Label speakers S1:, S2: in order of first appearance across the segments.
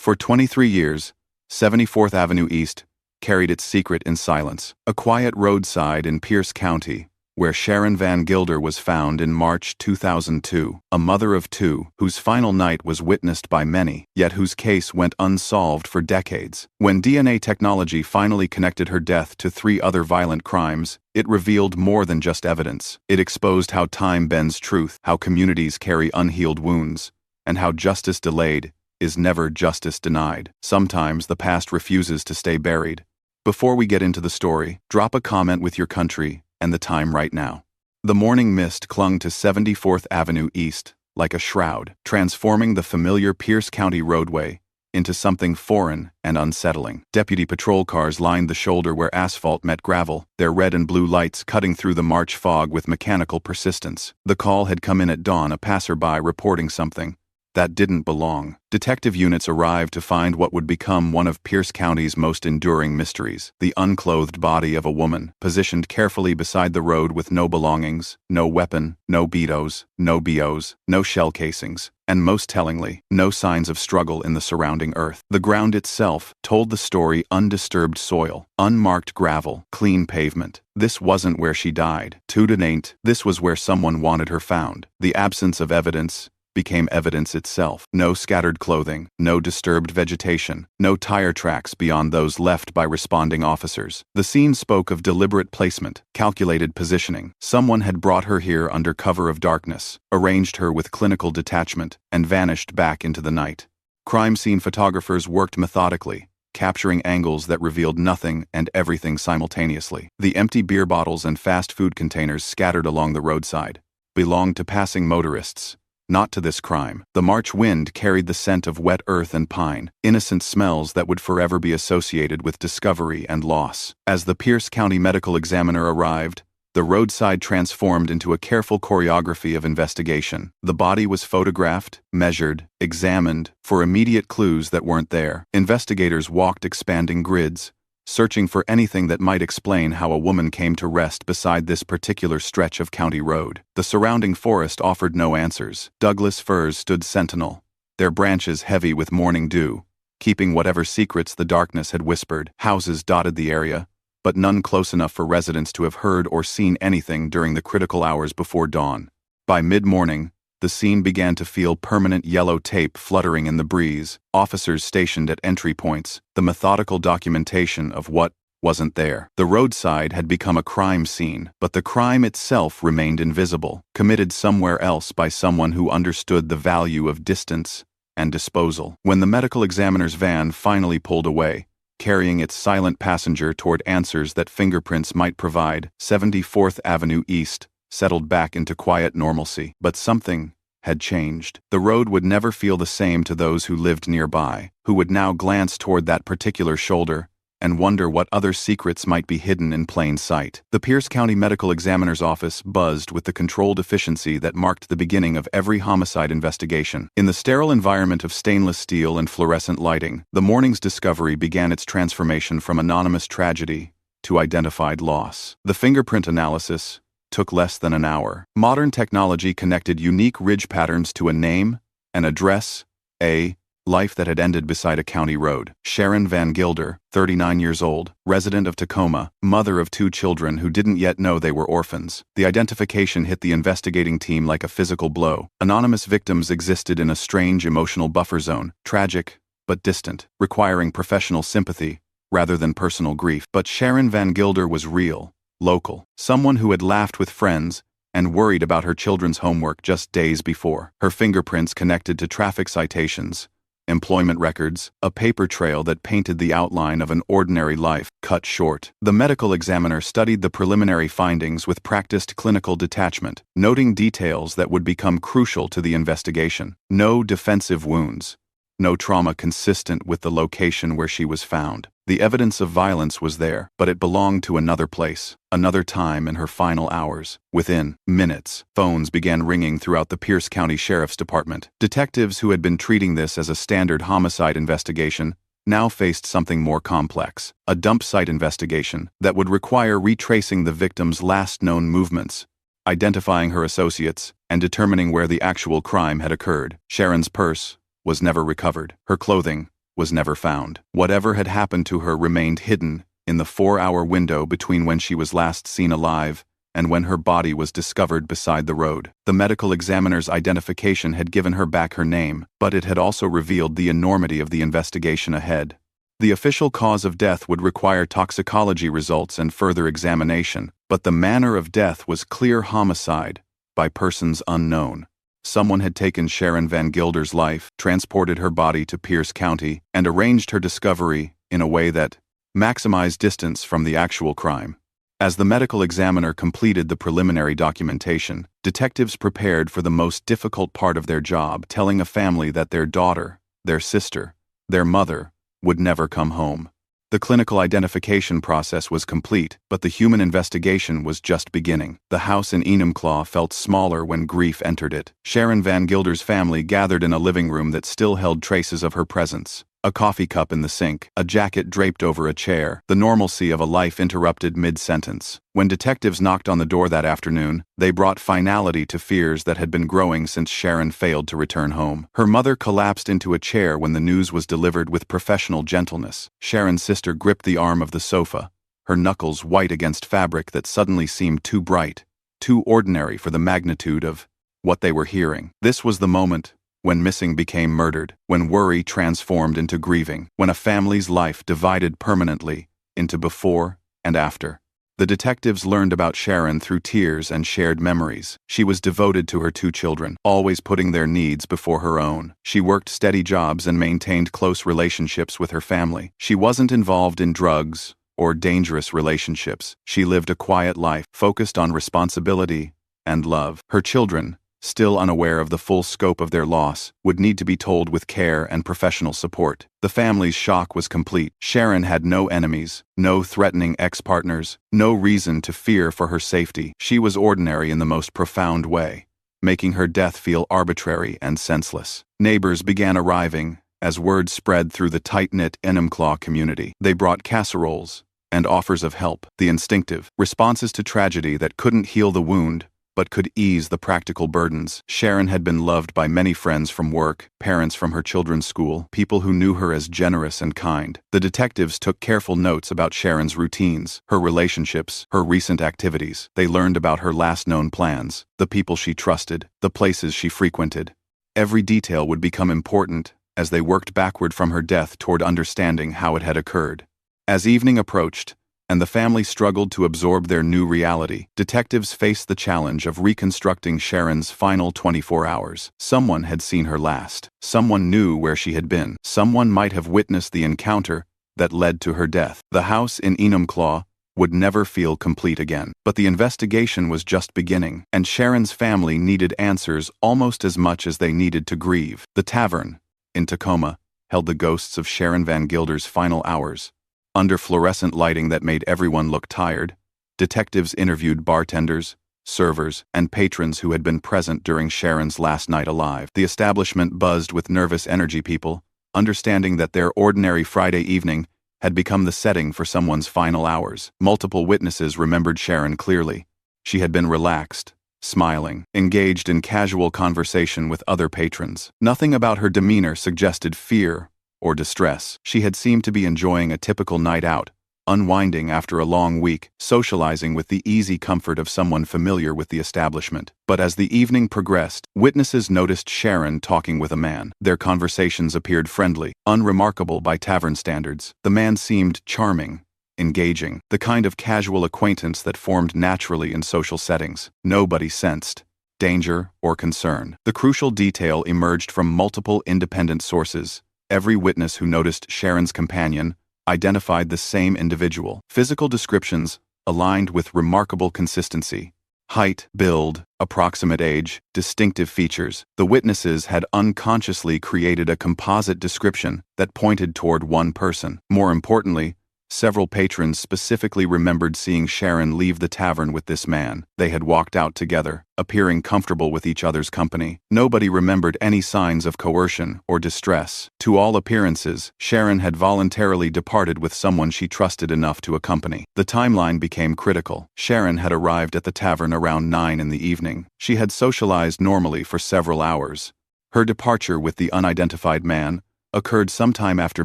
S1: For 23 years, 74th Avenue East carried its secret in silence. A quiet roadside in Pierce County, where Sharon Van Gilder was found in March 2002, a mother of two whose final night was witnessed by many, yet whose case went unsolved for decades. When DNA technology finally connected her death to 3 other violent crimes, it revealed more than just evidence. It exposed how time bends truth, how communities carry unhealed wounds, and how justice delayed is never justice denied. Sometimes the past refuses to stay buried. Before we get into the story, drop a comment with your country and the time right now. The morning mist clung to 74th Avenue East like a shroud, transforming the familiar Pierce County roadway into something foreign and unsettling. Deputy patrol cars lined the shoulder where asphalt met gravel, their red and blue lights cutting through the March fog with mechanical persistence. The call had come in at dawn, a passerby reporting something that didn't belong. Detective units arrived to find what would become one of Pierce County's most enduring mysteries: the unclothed body of a woman, positioned carefully beside the road with no belongings, no weapon, no BOs, no BOs, no shell casings, and most tellingly, no signs of struggle in the surrounding earth. The ground itself told the story: undisturbed soil, unmarked gravel, clean pavement. This wasn't where she died. Tootin' ain't. This was where someone wanted her found. The absence of evidence became evidence itself. No scattered clothing, no disturbed vegetation, no tire tracks beyond those left by responding officers. The scene spoke of deliberate placement, calculated positioning. Someone had brought her here under cover of darkness, arranged her with clinical detachment, and vanished back into the night. Crime scene photographers worked methodically, capturing angles that revealed nothing and everything simultaneously. The empty beer bottles and fast food containers scattered along the roadside belonged to passing motorists, not to this crime. The March wind carried the scent of wet earth and pine, innocent smells that would forever be associated with discovery and loss. As the Pierce County medical examiner arrived, the roadside transformed into a careful choreography of investigation. The body was photographed, measured, examined for immediate clues that weren't there. Investigators walked expanding grids, searching for anything that might explain how a woman came to rest beside this particular stretch of county road. The surrounding forest offered no answers. Douglas firs stood sentinel, their branches heavy with morning dew, keeping whatever secrets the darkness had whispered. Houses dotted the area, but none close enough for residents to have heard or seen anything during the critical hours before dawn. By mid-morning, the scene began to feel permanent yellow tape fluttering in the breeze, officers stationed at entry points, the methodical documentation of what wasn't there. The roadside had become a crime scene, but the crime itself remained invisible, committed somewhere else by someone who understood the value of distance and disposal. When the medical examiner's van finally pulled away, carrying its silent passenger toward answers that fingerprints might provide, 74th Avenue East settled back into quiet normalcy. But something had changed. The road would never feel the same to those who lived nearby, who would now glance toward that particular shoulder and wonder what other secrets might be hidden in plain sight. The Pierce County Medical Examiner's office buzzed with the controlled efficiency that marked the beginning of every homicide investigation. In the sterile environment of stainless steel and fluorescent lighting, the morning's discovery began its transformation from anonymous tragedy to identified loss. The fingerprint analysis took less than an hour. Modern technology connected unique ridge patterns to a name, an address, a life that had ended beside a county road. Sharon Van Gilder, 39 years old, resident of Tacoma, mother of 2 children who didn't yet know they were orphans. The identification hit the investigating team like a physical blow. Anonymous victims existed in a strange emotional buffer zone, tragic but distant, requiring professional sympathy rather than personal grief. But Sharon Van Gilder was real, local, someone who had laughed with friends and worried about her children's homework just days before. Her fingerprints connected to traffic citations, employment records, a paper trail that painted the outline of an ordinary life cut short. The medical examiner studied the preliminary findings with practiced clinical detachment, noting details that would become crucial to the investigation. No defensive wounds, no trauma consistent with the location where she was found. The evidence of violence was there, but it belonged to another place, another time in her final hours. Within minutes, phones began ringing throughout the Pierce County Sheriff's Department. Detectives who had been treating this as a standard homicide investigation now faced something more complex, a dump site investigation that would require retracing the victim's last known movements, identifying her associates, and determining where the actual crime had occurred. Sharon's purse was never recovered. Her clothing was never found. Whatever had happened to her remained hidden in the 4-hour window between when she was last seen alive and when her body was discovered beside the road. The medical examiner's identification had given her back her name, but it had also revealed the enormity of the investigation ahead. The official cause of death would require toxicology results and further examination, but the manner of death was clear homicide by persons unknown. Someone had taken Sharon Van Gilder's life, transported her body to Pierce County, and arranged her discovery in a way that maximized distance from the actual crime. As the medical examiner completed the preliminary documentation, detectives prepared for the most difficult part of their job, telling a family that their daughter, their sister, their mother, would never come home. The clinical identification process was complete, but the human investigation was just beginning. The house in Enumclaw felt smaller when grief entered it. Sharon Van Gilder's family gathered in a living room that still held traces of her presence. A coffee cup in the sink, a jacket draped over a chair, the normalcy of a life interrupted mid-sentence. When detectives knocked on the door that afternoon, they brought finality to fears that had been growing since Sharon failed to return home. Her mother collapsed into a chair when the news was delivered with professional gentleness. Sharon's sister gripped the arm of the sofa, her knuckles white against fabric that suddenly seemed too bright, too ordinary for the magnitude of what they were hearing. This was the moment when missing became murdered, when worry transformed into grieving, when a family's life divided permanently into before and after. The detectives learned about Sharon through tears and shared memories. She was devoted to her 2 children, always putting their needs before her own. She worked steady jobs and maintained close relationships with her family. She wasn't involved in drugs or dangerous relationships. She lived a quiet life, focused on responsibility and love. Her children, still unaware of the full scope of their loss, would need to be told with care and professional support. The family's shock was complete. Sharon had no enemies, no threatening ex-partners, no reason to fear for her safety. She was ordinary in the most profound way, making her death feel arbitrary and senseless. Neighbors began arriving as word spread through the tight-knit Enumclaw community. They brought casseroles and offers of help, the instinctive responses to tragedy that couldn't heal the wound but could ease the practical burdens. Sharon had been loved by many friends from work, parents from her children's school, people who knew her as generous and kind. The detectives took careful notes about Sharon's routines, her relationships, her recent activities. They learned about her last known plans, the people she trusted, the places she frequented. Every detail would become important as they worked backward from her death toward understanding how it had occurred. As evening approached, and the family struggled to absorb their new reality, detectives faced the challenge of reconstructing Sharon's final 24 hours. Someone had seen her last. Someone knew where she had been. Someone might have witnessed the encounter that led to her death. The house in Enumclaw would never feel complete again. But the investigation was just beginning, and Sharon's family needed answers almost as much as they needed to grieve. The tavern in Tacoma held the ghosts of Sharon Van Gilder's final hours. Under fluorescent lighting that made everyone look tired, detectives interviewed bartenders, servers, and patrons who had been present during Sharon's last night alive. The establishment buzzed with nervous energy people, understanding that their ordinary Friday evening had become the setting for someone's final hours. Multiple witnesses remembered Sharon clearly. She had been relaxed, smiling, engaged in casual conversation with other patrons. Nothing about her demeanor suggested fear or distress. She had seemed to be enjoying a typical night out, unwinding after a long week, socializing with the easy comfort of someone familiar with the establishment. But as the evening progressed, witnesses noticed Sharon talking with a man. Their conversations appeared friendly, unremarkable by tavern standards. The man seemed charming, engaging, the kind of casual acquaintance that formed naturally in social settings. Nobody sensed danger or concern. The crucial detail emerged from multiple independent sources. Every witness who noticed Sharon's companion identified the same individual. Physical descriptions aligned with remarkable consistency. Height, build, approximate age, distinctive features. The witnesses had unconsciously created a composite description that pointed toward one person. More importantly, several patrons specifically remembered seeing Sharon leave the tavern with this man. They had walked out together, appearing comfortable with each other's company. Nobody remembered any signs of coercion or distress. To all appearances, Sharon had voluntarily departed with someone she trusted enough to accompany. The timeline became critical. Sharon had arrived at the tavern around 9 in the evening. She had socialized normally for several hours. Her departure with the unidentified man occurred sometime after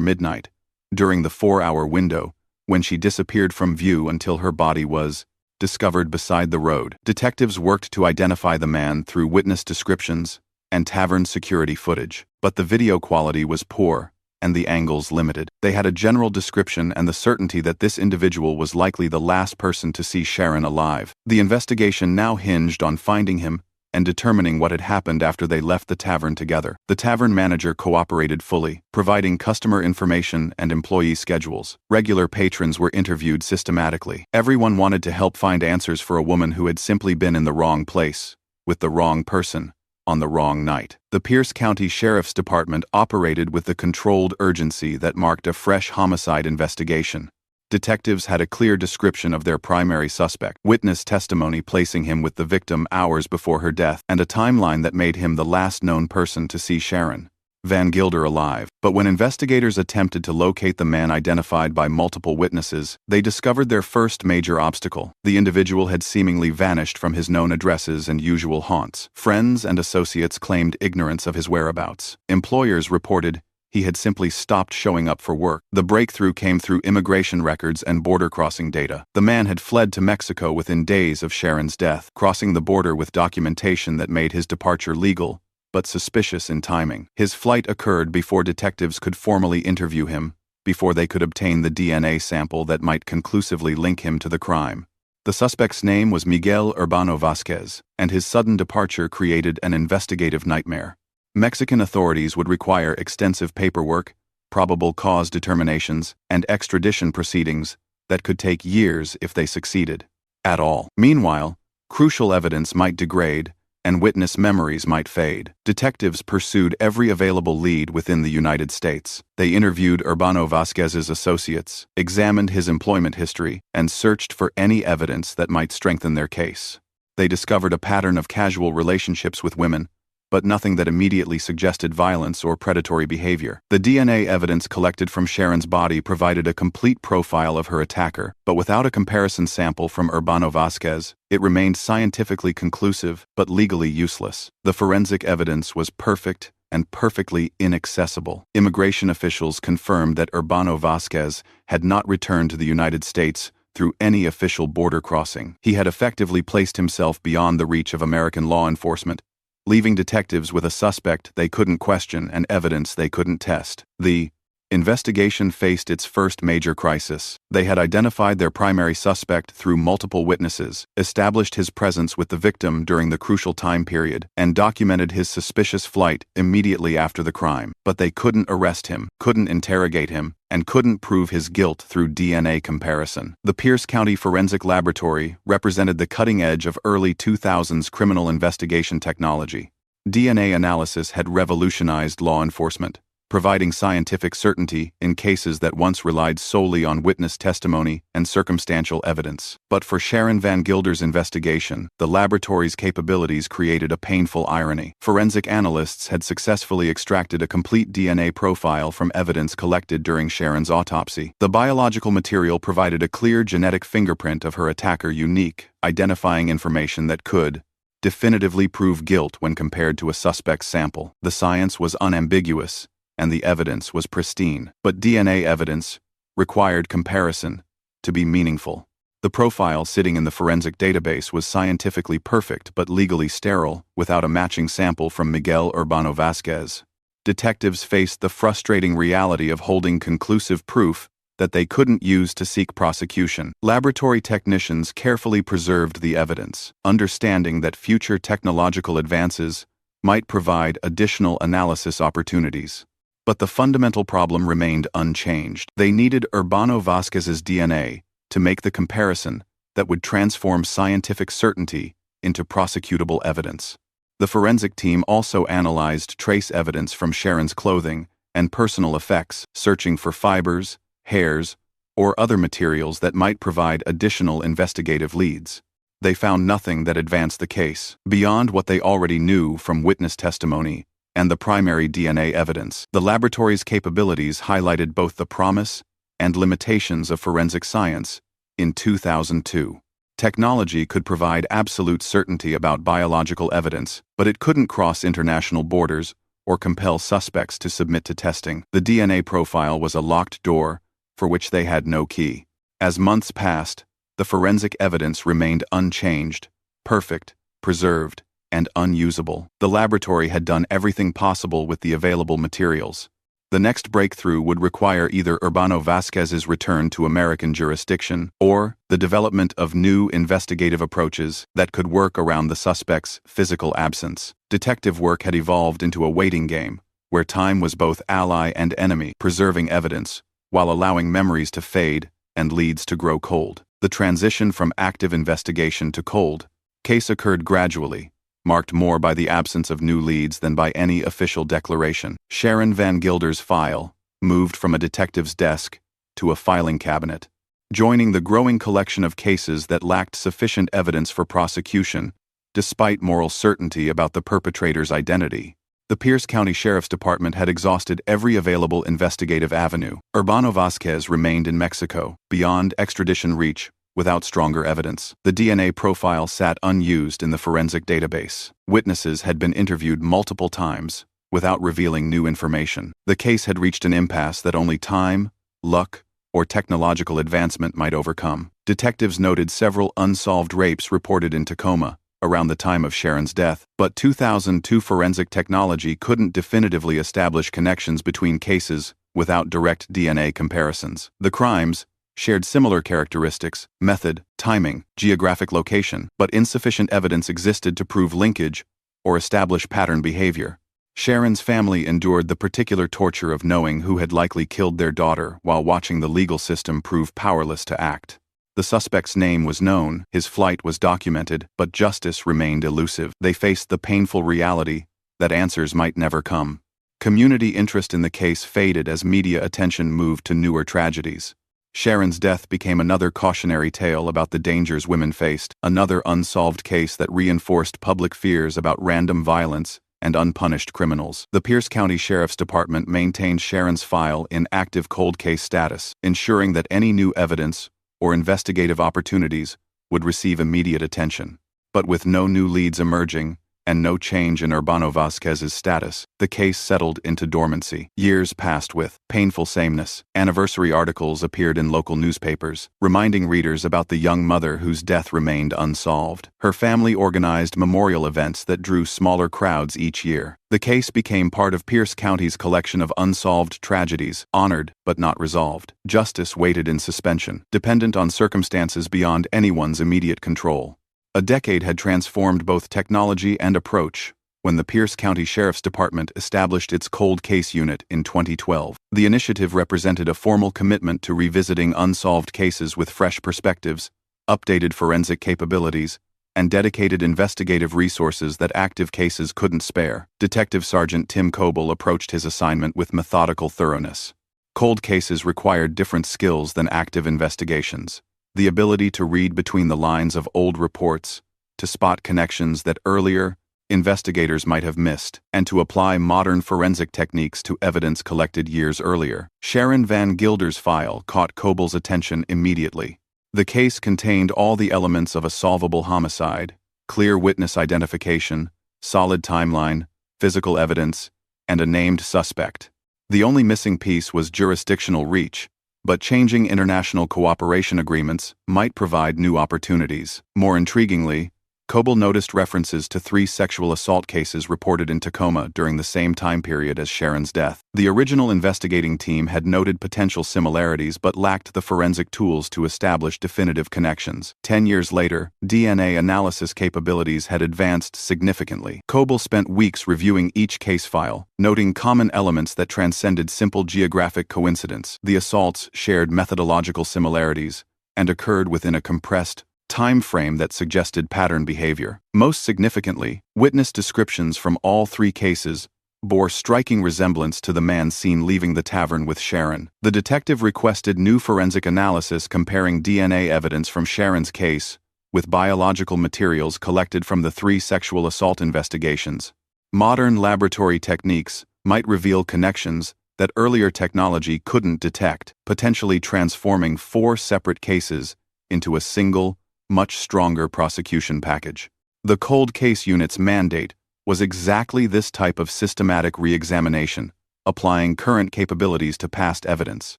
S1: midnight, during the 4-hour window, when she disappeared from view until her body was discovered beside the road. Detectives worked to identify the man through witness descriptions and tavern security footage, but the video quality was poor and the angles limited. They had a general description and the certainty that this individual was likely the last person to see Sharon alive. The investigation now hinged on finding him and determining what had happened after they left the tavern together. The tavern manager cooperated fully, providing customer information and employee schedules. Regular patrons were interviewed systematically. Everyone wanted to help find answers for a woman who had simply been in the wrong place, with the wrong person, on the wrong night. The Pierce County Sheriff's Department operated with the controlled urgency that marked a fresh homicide investigation. Detectives had a clear description of their primary suspect, witness testimony placing him with the victim hours before her death, and a timeline that made him the last known person to see Sharon Van Gilder alive. But when investigators attempted to locate the man identified by multiple witnesses, they discovered their first major obstacle. The individual had seemingly vanished from his known addresses and usual haunts. Friends and associates claimed ignorance of his whereabouts. Employers reported he had simply stopped showing up for work. The breakthrough came through immigration records and border crossing data. The man had fled to Mexico within days of Sharon's death, crossing the border with documentation that made his departure legal, but suspicious in timing. His flight occurred before detectives could formally interview him, before they could obtain the DNA sample that might conclusively link him to the crime. The suspect's name was Miguel Urbano-Vazquez, and his sudden departure created an investigative nightmare. Mexican authorities would require extensive paperwork, probable cause determinations, and extradition proceedings that could take years if they succeeded at all. Meanwhile, crucial evidence might degrade, and witness memories might fade. Detectives pursued every available lead within the United States. They interviewed Urbano-Vazquez's associates, examined his employment history, and searched for any evidence that might strengthen their case. They discovered a pattern of casual relationships with women, but nothing that immediately suggested violence or predatory behavior. The DNA evidence collected from Sharon's body provided a complete profile of her attacker, but without a comparison sample from Urbano-Vazquez, it remained scientifically conclusive but legally useless. The forensic evidence was perfect and perfectly inaccessible. Immigration officials confirmed that Urbano-Vazquez had not returned to the United States through any official border crossing. He had effectively placed himself beyond the reach of American law enforcement, leaving detectives with a suspect they couldn't question and evidence they couldn't test. The investigation faced its first major crisis. They had identified their primary suspect through multiple witnesses, established his presence with the victim during the crucial time period, and documented his suspicious flight immediately after the crime. But they couldn't arrest him, couldn't interrogate him, and couldn't prove his guilt through DNA comparison. The Pierce County Forensic Laboratory represented the cutting edge of early 2000s criminal investigation technology. DNA analysis had revolutionized law enforcement, providing scientific certainty in cases that once relied solely on witness testimony and circumstantial evidence. But for Sharon Van Gilder's investigation, the laboratory's capabilities created a painful irony. Forensic analysts had successfully extracted a complete DNA profile from evidence collected during Sharon's autopsy. The biological material provided a clear genetic fingerprint of her attacker, unique, identifying information that could definitively prove guilt when compared to a suspect's sample. The science was unambiguous, and the evidence was pristine. But DNA evidence required comparison to be meaningful. The profile sitting in the forensic database was scientifically perfect but legally sterile, without a matching sample from Miguel Urbano-Vazquez. Detectives faced the frustrating reality of holding conclusive proof that they couldn't use to seek prosecution. Laboratory technicians carefully preserved the evidence, understanding that future technological advances might provide additional analysis opportunities. But the fundamental problem remained unchanged. They needed Urbano-Vazquez's DNA to make the comparison that would transform scientific certainty into prosecutable evidence. The forensic team also analyzed trace evidence from Sharon's clothing and personal effects, searching for fibers, hairs, or other materials that might provide additional investigative leads. They found nothing that advanced the case beyond what they already knew from witness testimony and the primary DNA evidence. The laboratory's capabilities highlighted both the promise and limitations of forensic science. In 2002, technology could provide absolute certainty about biological evidence, but it couldn't cross international borders or compel suspects to submit to testing. The DNA profile was a locked door for which they had no key. As months passed, the forensic evidence remained unchanged, perfect, preserved, and unusable. The laboratory had done everything possible with the available materials. The next breakthrough would require either Urbano-Vazquez's return to American jurisdiction or the development of new investigative approaches that could work around the suspect's physical absence. Detective work had evolved into a waiting game, where time was both ally and enemy, preserving evidence while allowing memories to fade and leads to grow cold. The transition from active investigation to cold case occurred gradually, marked more by the absence of new leads than by any official declaration. Sharon Van Gilder's file moved from a detective's desk to a filing cabinet, joining the growing collection of cases that lacked sufficient evidence for prosecution, despite moral certainty about the perpetrator's identity. The Pierce County Sheriff's Department had exhausted every available investigative avenue. Urbano-Vazquez remained in Mexico, beyond extradition reach, without stronger evidence. The DNA profile sat unused in the forensic database. Witnesses had been interviewed multiple times, without revealing new information. The case had reached an impasse that only time, luck, or technological advancement might overcome. Detectives noted several unsolved rapes reported in Tacoma around the time of Sharon's death, but 2002 forensic technology couldn't definitively establish connections between cases without direct DNA comparisons. The crimes shared similar characteristics, method, timing, geographic location, but insufficient evidence existed to prove linkage or establish pattern behavior. Sharon's family endured the particular torture of knowing who had likely killed their daughter while watching the legal system prove powerless to act. The suspect's name was known, his flight was documented, but justice remained elusive. They faced the painful reality that answers might never come. Community interest in the case faded as media attention moved to newer tragedies. Sharon's death became another cautionary tale about the dangers women faced, another unsolved case that reinforced public fears about random violence and unpunished criminals. The Pierce County Sheriff's Department maintained Sharon's file in active cold case status, ensuring that any new evidence or investigative opportunities would receive immediate attention. But with no new leads emerging, and no change in Urbano-Vazquez's status, the case settled into dormancy. Years passed with painful sameness. Anniversary articles appeared in local newspapers, reminding readers about the young mother whose death remained unsolved. Her family organized memorial events that drew smaller crowds each year. The case became part of Pierce County's collection of unsolved tragedies, honored but not resolved. Justice waited in suspension, dependent on circumstances beyond anyone's immediate control. A decade had transformed both technology and approach when the Pierce County Sheriff's Department established its cold case unit in 2012. The initiative represented a formal commitment to revisiting unsolved cases with fresh perspectives, updated forensic capabilities, and dedicated investigative resources that active cases couldn't spare. Detective Sergeant Tim Coble approached his assignment with methodical thoroughness. Cold cases required different skills than active investigations. The ability to read between the lines of old reports, to spot connections that earlier investigators might have missed, and to apply modern forensic techniques to evidence collected years earlier. Sharon Van Gilder's file caught Coble's attention immediately. The case contained all the elements of a solvable homicide: clear witness identification, solid timeline, physical evidence, and a named suspect. The only missing piece was jurisdictional reach, but changing international cooperation agreements might provide new opportunities. More intriguingly, Coble noticed references to 3 sexual assault cases reported in Tacoma during the same time period as Sharon's death. The original investigating team had noted potential similarities but lacked the forensic tools to establish definitive connections. 10 years later, DNA analysis capabilities had advanced significantly. Coble spent weeks reviewing each case file, noting common elements that transcended simple geographic coincidence. The assaults shared methodological similarities and occurred within a compressed time frame that suggested pattern behavior. Most significantly, witness descriptions from all 3 cases bore striking resemblance to the man seen leaving the tavern with Sharon. The detective requested new forensic analysis comparing DNA evidence from Sharon's case with biological materials collected from the 3 sexual assault investigations. Modern laboratory techniques might reveal connections that earlier technology couldn't detect, potentially transforming 4 separate cases into a single, much stronger prosecution package. The cold case unit's mandate was exactly this type of systematic re-examination, applying current capabilities to past evidence,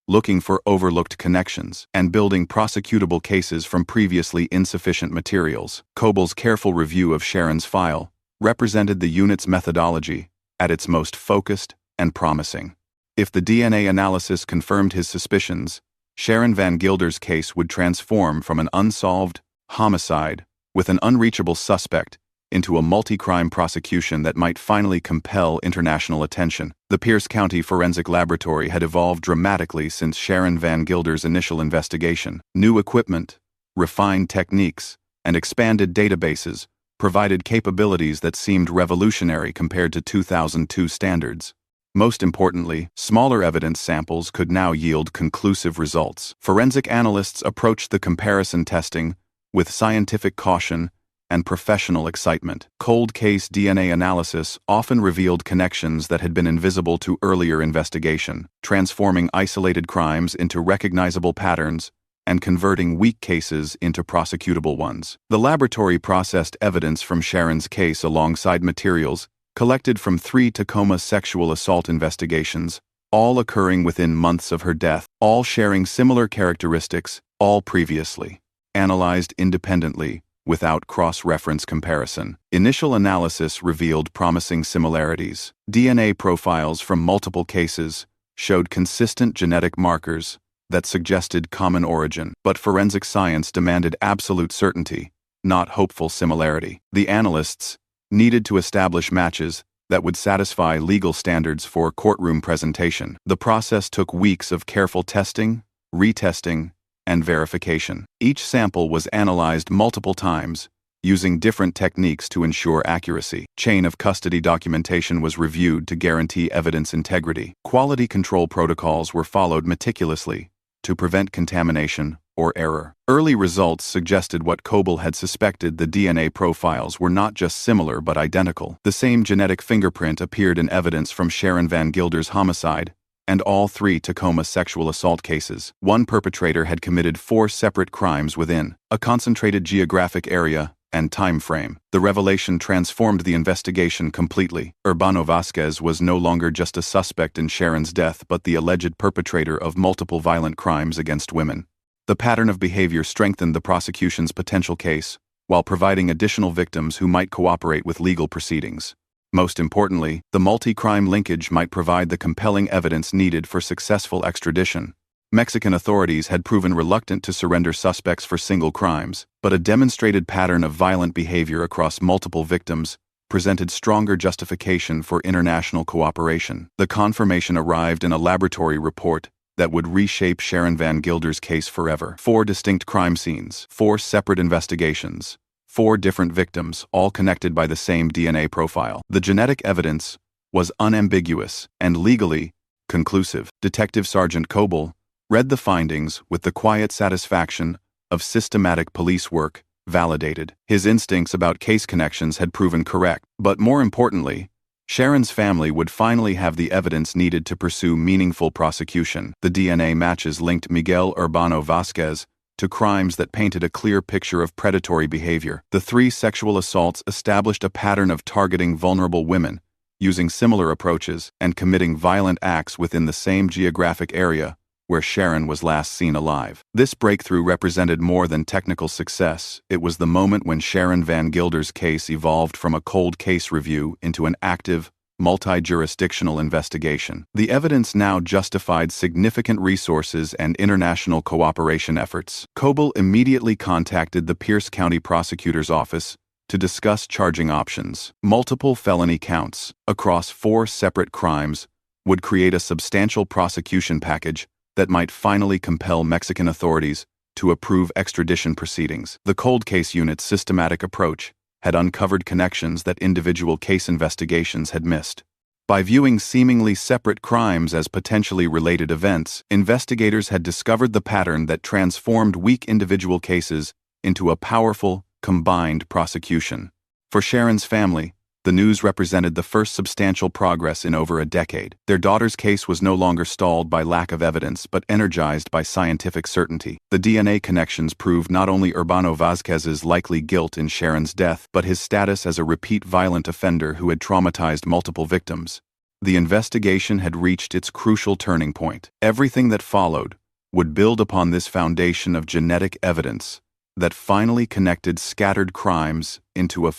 S1: looking for overlooked connections, and building prosecutable cases from previously insufficient materials. Coble's careful review of Sharon's file represented the unit's methodology at its most focused and promising. If the DNA analysis confirmed his suspicions, Sharon Van Gilder's case would transform from an unsolved homicide with an unreachable suspect into a multi-crime prosecution that might finally compel international attention. The Pierce County Forensic Laboratory had evolved dramatically since Sharon Van Gilder's initial investigation. New equipment, refined techniques, and expanded databases provided capabilities that seemed revolutionary compared to 2002 standards. Most importantly, smaller evidence samples could now yield conclusive results. Forensic analysts approached the comparison testing with scientific caution and professional excitement. Cold case DNA analysis often revealed connections that had been invisible to earlier investigation, transforming isolated crimes into recognizable patterns and converting weak cases into prosecutable ones. The laboratory processed evidence from Sharon's case alongside materials collected from 3 Tacoma sexual assault investigations, all occurring within months of her death, all sharing similar characteristics, all previously analyzed independently, without cross-reference comparison. Initial analysis revealed promising similarities. DNA profiles from multiple cases showed consistent genetic markers that suggested common origin, but forensic science demanded absolute certainty, not hopeful similarity. The analysts needed to establish matches that would satisfy legal standards for courtroom presentation. The process took weeks of careful testing, retesting, and verification. Each sample was analyzed multiple times, using different techniques to ensure accuracy. Chain of custody documentation was reviewed to guarantee evidence integrity. Quality control protocols were followed meticulously to prevent contamination or error. Early results suggested what Coble had suspected. The DNA profiles were not just similar but identical. The same genetic fingerprint appeared in evidence from Sharon Van Gilder's homicide and all 3 Tacoma sexual assault cases. One perpetrator had committed 4 separate crimes within a concentrated geographic area and time frame. The revelation transformed the investigation completely. Urbano-Vazquez was no longer just a suspect in Sharon's death but the alleged perpetrator of multiple violent crimes against women. The pattern of behavior strengthened the prosecution's potential case, while providing additional victims who might cooperate with legal proceedings. Most importantly, the multi-crime linkage might provide the compelling evidence needed for successful extradition. Mexican authorities had proven reluctant to surrender suspects for single crimes, but a demonstrated pattern of violent behavior across multiple victims presented stronger justification for international cooperation. The confirmation arrived in a laboratory report that would reshape Sharon Van Gilder's case forever. 4 distinct crime scenes, 4 separate investigations, 4 different victims, all connected by the same DNA profile. The genetic evidence was unambiguous and legally conclusive. Detective Sergeant Coble read the findings with the quiet satisfaction of systematic police work validated. His instincts about case connections had proven correct, but more importantly, Sharon's family would finally have the evidence needed to pursue meaningful prosecution. The DNA matches linked Miguel Urbano-Vazquez to crimes that painted a clear picture of predatory behavior. The 3 sexual assaults established a pattern of targeting vulnerable women, using similar approaches, and committing violent acts within the same geographic area where Sharon was last seen alive. This breakthrough represented more than technical success. It was the moment when Sharon Van Gilder's case evolved from a cold case review into an active, multi-jurisdictional investigation. The evidence now justified significant resources and international cooperation efforts. Coble immediately contacted the Pierce County Prosecutor's Office to discuss charging options. Multiple felony counts across 4 separate crimes would create a substantial prosecution package that might finally compel Mexican authorities to approve extradition proceedings. The cold case unit's systematic approach had uncovered connections that individual case investigations had missed. By viewing seemingly separate crimes as potentially related events, investigators had discovered the pattern that transformed weak individual cases into a powerful, combined prosecution. For Sharon's family, The news represented the first substantial progress in over a decade. Their daughter's case was no longer stalled by lack of evidence but energized by scientific certainty. The DNA connections proved not only Urbano-Vazquez's likely guilt in Sharon's death but his status as a repeat violent offender who had traumatized multiple victims. The investigation had reached its crucial turning point. Everything that followed would build upon this foundation of genetic evidence that finally connected scattered crimes into a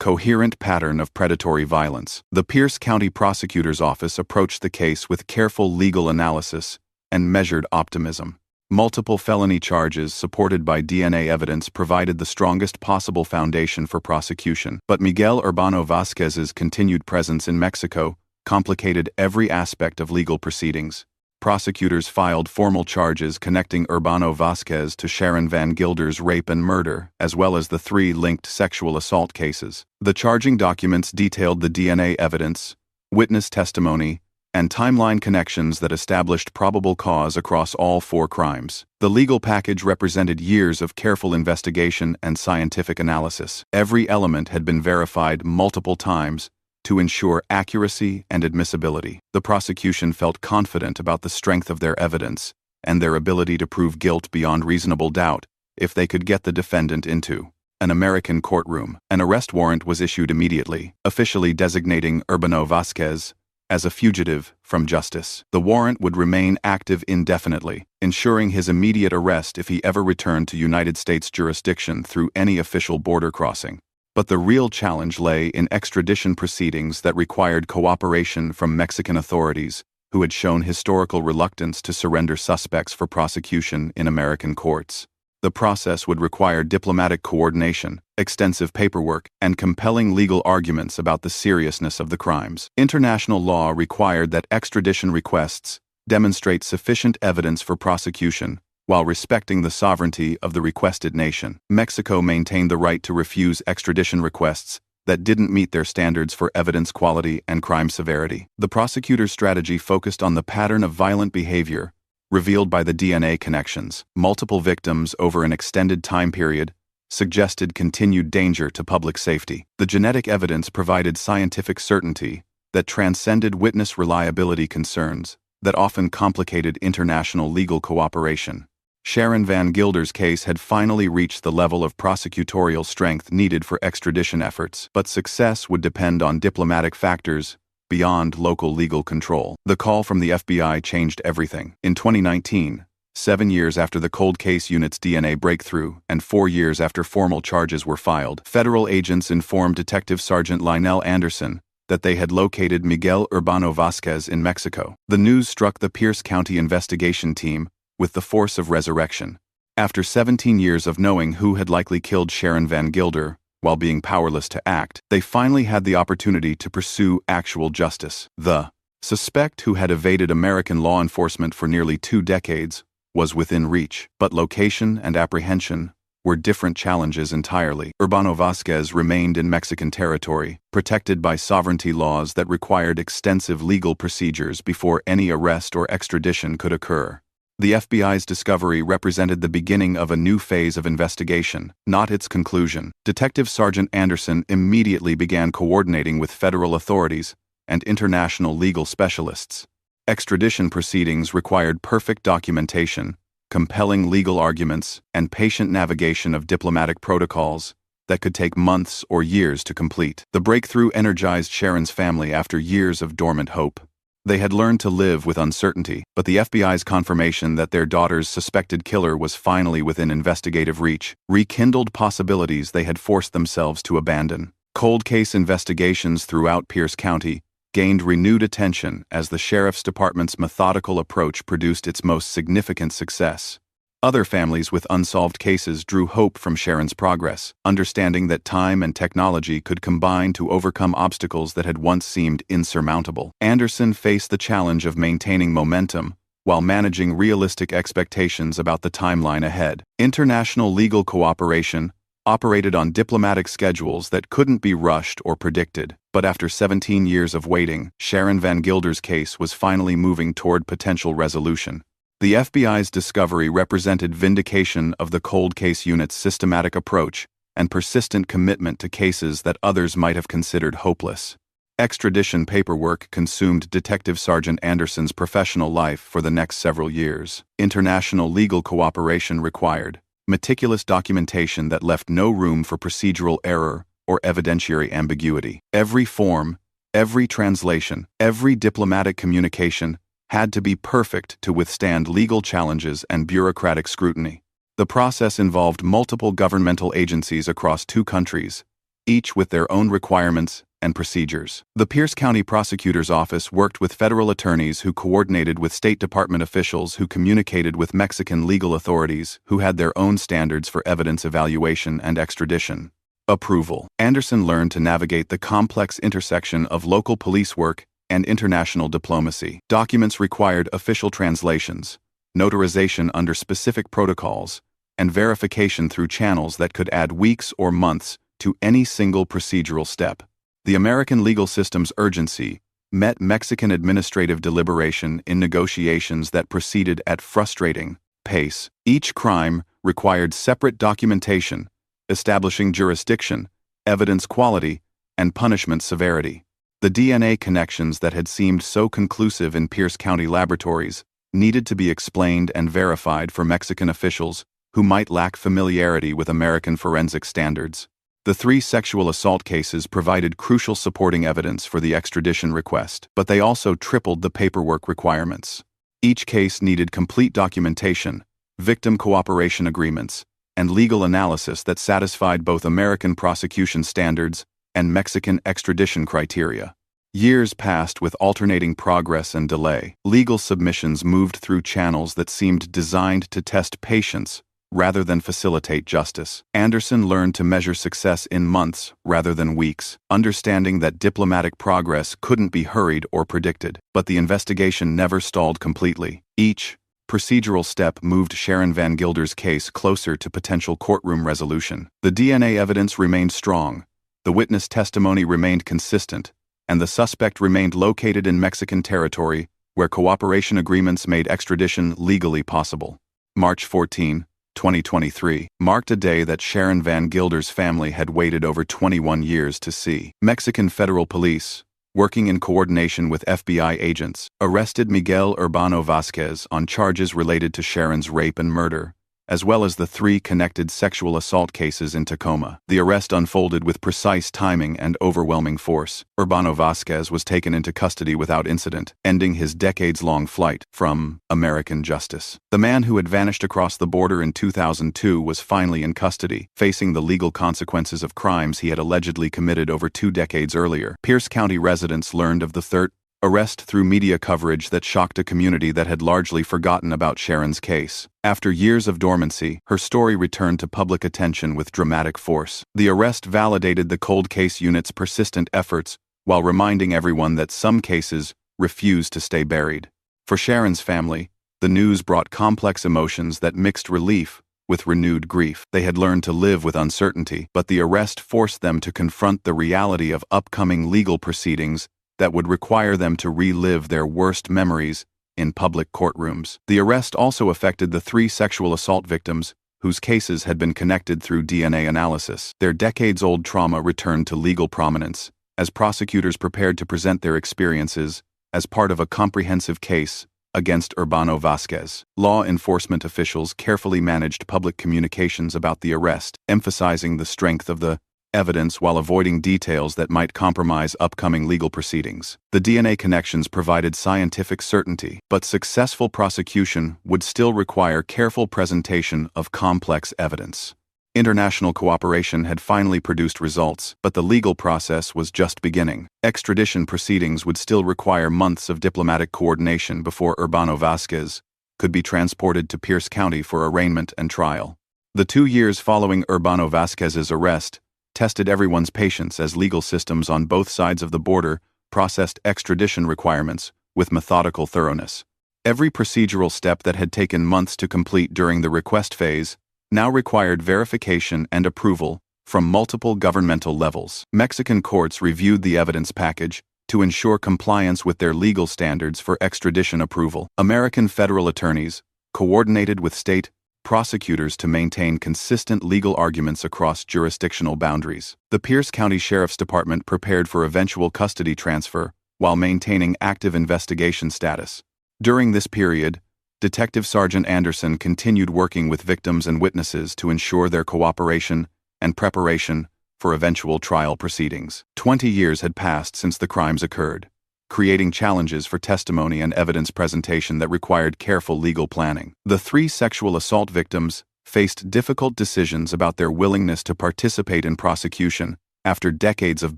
S1: coherent pattern of predatory violence. The Pierce County Prosecutor's Office approached the case with careful legal analysis and measured optimism. Multiple felony charges supported by DNA evidence provided the strongest possible foundation for prosecution, but Miguel Urbano-Vazquez's continued presence in Mexico complicated every aspect of legal proceedings. Prosecutors filed formal charges connecting Urbano-Vazquez to Sharon Van Gilder's rape and murder, as well as the 3 linked sexual assault cases. The charging documents detailed the DNA evidence, witness testimony, and timeline connections that established probable cause across all 4 crimes. The legal package represented years of careful investigation and scientific analysis. Every element had been verified multiple times to ensure accuracy and admissibility. The prosecution felt confident about the strength of their evidence and their ability to prove guilt beyond reasonable doubt if they could get the defendant into an American courtroom. An arrest warrant was issued immediately, officially designating Urbano-Vazquez as a fugitive from justice. The warrant would remain active indefinitely, ensuring his immediate arrest if he ever returned to United States jurisdiction through any official border crossing. But the real challenge lay in extradition proceedings that required cooperation from Mexican authorities, who had shown historical reluctance to surrender suspects for prosecution in American courts. The process would require diplomatic coordination, extensive paperwork, and compelling legal arguments about the seriousness of the crimes. International law required that extradition requests demonstrate sufficient evidence for prosecution while respecting the sovereignty of the requested nation. Mexico maintained the right to refuse extradition requests that didn't meet their standards for evidence quality and crime severity. The prosecutor's strategy focused on the pattern of violent behavior revealed by the DNA connections. Multiple victims over an extended time period suggested continued danger to public safety. The genetic evidence provided scientific certainty that transcended witness reliability concerns that often complicated international legal cooperation. Sharon Van Gilder's case had finally reached the level of prosecutorial strength needed for extradition efforts, but success would depend on diplomatic factors beyond local legal control. The call from the FBI changed everything. In 2019, 7 years after the cold case unit's DNA breakthrough and 4 years after formal charges were filed, federal agents informed Detective Sergeant Lionel Anderson that they had located Miguel Urbano-Vazquez in Mexico. The news struck the Pierce County investigation team with the force of resurrection. After 17 years of knowing who had likely killed Sharon Van Gilder, while being powerless to act, they finally had the opportunity to pursue actual justice. The suspect, who had evaded American law enforcement for nearly 2 decades, was within reach, but location and apprehension were different challenges entirely. Urbano-Vazquez remained in Mexican territory, protected by sovereignty laws that required extensive legal procedures before any arrest or extradition could occur. The FBI's discovery represented the beginning of a new phase of investigation, not its conclusion. Detective Sergeant Anderson immediately began coordinating with federal authorities and international legal specialists. Extradition proceedings required perfect documentation, compelling legal arguments, and patient navigation of diplomatic protocols that could take months or years to complete. The breakthrough energized Sharon's family after years of dormant hope. They had learned to live with uncertainty, but the FBI's confirmation that their daughter's suspected killer was finally within investigative reach rekindled possibilities they had forced themselves to abandon. Cold case investigations throughout Pierce County gained renewed attention as the Sheriff's Department's methodical approach produced its most significant success. Other families with unsolved cases drew hope from Sharon's progress, understanding that time and technology could combine to overcome obstacles that had once seemed insurmountable. Anderson faced the challenge of maintaining momentum while managing realistic expectations about the timeline ahead. International legal cooperation operated on diplomatic schedules that couldn't be rushed or predicted, but after 17 years of waiting, Sharon Van Gilder's case was finally moving toward potential resolution. The FBI's discovery represented vindication of the cold case unit's systematic approach and persistent commitment to cases that others might have considered hopeless. Extradition paperwork consumed Detective Sergeant Anderson's professional life for the next several years. International legal cooperation required meticulous documentation that left no room for procedural error or evidentiary ambiguity. Every form, every translation, every diplomatic communication had to be perfect to withstand legal challenges and bureaucratic scrutiny. The process involved multiple governmental agencies across 2 countries, each with their own requirements and procedures. The Pierce County Prosecutor's Office worked with federal attorneys who coordinated with State Department officials who communicated with Mexican legal authorities who had their own standards for evidence evaluation and extradition. Approval. Anderson learned to navigate the complex intersection of local police work and international diplomacy. Documents required official translations, notarization under specific protocols, and verification through channels that could add weeks or months to any single procedural step. The American legal system's urgency met Mexican administrative deliberation in negotiations that proceeded at frustrating pace. Each crime required separate documentation, establishing jurisdiction, evidence quality, and punishment severity. The DNA connections that had seemed so conclusive in Pierce County laboratories needed to be explained and verified for Mexican officials who might lack familiarity with American forensic standards. The 3 sexual assault cases provided crucial supporting evidence for the extradition request, but they also tripled the paperwork requirements. Each case needed complete documentation, victim cooperation agreements, and legal analysis that satisfied both American prosecution standards and Mexican extradition criteria. Years passed with alternating progress and delay. Legal submissions moved through channels that seemed designed to test patience rather than facilitate justice. Anderson learned to measure success in months rather than weeks, understanding that diplomatic progress couldn't be hurried or predicted. But the investigation never stalled completely. Each procedural step moved Sharon Van Gilder's case closer to potential courtroom resolution. The DNA evidence remained strong, the witness testimony remained consistent, and the suspect remained located in Mexican territory, where cooperation agreements made extradition legally possible. March 14, 2023, marked a day that Sharon Van Gilder's family had waited over 21 years to see. Mexican federal police, working in coordination with FBI agents, arrested Miguel Urbano-Vazquez on charges related to Sharon's rape and murder, as well as the 3 connected sexual assault cases in Tacoma. The arrest unfolded with precise timing and overwhelming force. Urbano-Vazquez was taken into custody without incident, ending his decades-long flight from American justice. The man who had vanished across the border in 2002 was finally in custody, facing the legal consequences of crimes he had allegedly committed over 2 decades earlier. Pierce County residents learned of the third arrest through media coverage that shocked a community that had largely forgotten about Sharon's case. After years of dormancy, her story returned to public attention with dramatic force. The arrest validated the cold case unit's persistent efforts while reminding everyone that some cases refuse to stay buried. For Sharon's family, the news brought complex emotions that mixed relief with renewed grief. They had learned to live with uncertainty, but the arrest forced them to confront the reality of upcoming legal proceedings that would require them to relive their worst memories in public courtrooms. The arrest also affected the 3 sexual assault victims whose cases had been connected through DNA analysis. Their decades-old trauma returned to legal prominence as prosecutors prepared to present their experiences as part of a comprehensive case against Urbano-Vazquez. Law enforcement officials carefully managed public communications about the arrest, emphasizing the strength of the evidence while avoiding details that might compromise upcoming legal proceedings. The DNA connections provided scientific certainty, but successful prosecution would still require careful presentation of complex evidence. International cooperation had finally produced results, but the legal process was just beginning. Extradition proceedings would still require months of diplomatic coordination before Urbano-Vazquez could be transported to Pierce County for arraignment and trial. The 2 years following Urbano-Vazquez's arrest tested everyone's patience as legal systems on both sides of the border processed extradition requirements with methodical thoroughness. Every procedural step that had taken months to complete during the request phase now required verification and approval from multiple governmental levels. Mexican courts reviewed the evidence package to ensure compliance with their legal standards for extradition approval. American federal attorneys coordinated with state prosecutors to maintain consistent legal arguments across jurisdictional boundaries. The Pierce County Sheriff's Department prepared for eventual custody transfer while maintaining active investigation status. During this period, Detective Sergeant Anderson continued working with victims and witnesses to ensure their cooperation and preparation for eventual trial proceedings. 20 years had passed since the crimes occurred, creating challenges for testimony and evidence presentation that required careful legal planning. The 3 sexual assault victims faced difficult decisions about their willingness to participate in prosecution after decades of